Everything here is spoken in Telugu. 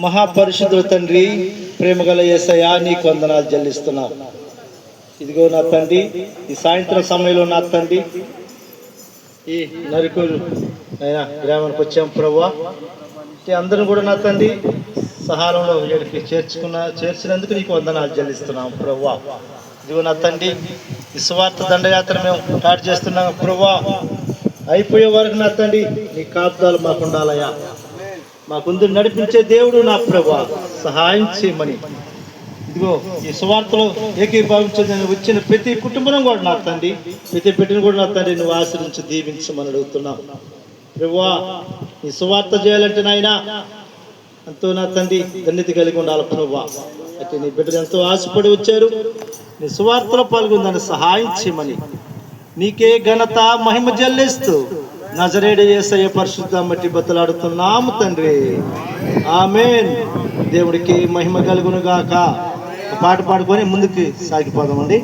మహాపరిశుద్ధుల తండ్రి, ప్రేమగల యేసయ్యా, నీకు వందనాలు చెల్లిస్తున్నాం. ఇదిగో నా తండ్రి, ఈ సాయంత్రం సమయంలో నా తండ్రి ఈ నరుకులు అయినా గ్రామానికి వచ్చాం ప్రభువా. అందరూ కూడా నా తండ్రి సహారంలో ఇక్కడికి చేర్చినందుకు నీకు వందనాలు చెల్లిస్తున్నాం ప్రభువా. ఇదిగో నా తండ్రి, ఈ సువార్త దండయాత్ర మేము స్టార్ట్ చేస్తున్నాం ప్రభువా. అయిపోయే వరకు నా తండ్రి నీ కాపుదాలు మాకు ఉండాలయ్యా. మాకుందు నడిపించే దేవుడు నా ప్రభువా, సహాయం చేయమని ఇదిగో ఈ సువార్తలో ఏకీభావించదని వచ్చిన ప్రతి కుటుంబం కూడా నా తండ్రి, ప్రతి బిడ్డను కూడా నా తండ్రి నువ్వు ఆశ్రయించి దీవించమని అడుగుతున్నావు ప్రభువా. ఈ సువార్త చేయాలంటే నాయన ఎంతో నా తండ్రి ధన్యత కలిగి ఉండాలి ప్రభువా. అయితే నీ బిడ్డలు ఎంతో ఆశపడి వచ్చారు, నీ సువార్తలో పాల్గొందని సహాయం చేయమని నీకే ఘనత మహిమ చెల్లిస్తూ నజరేయుడు యేసయ్య పరిశుద్ధ మట్టి బతులాడుతున్నాము తండ్రి, ఆమేన్. దేవుడికి మహిమ కలుగును గాక. పాట పాడుకొని ముందుకు సాగిపోదామండి.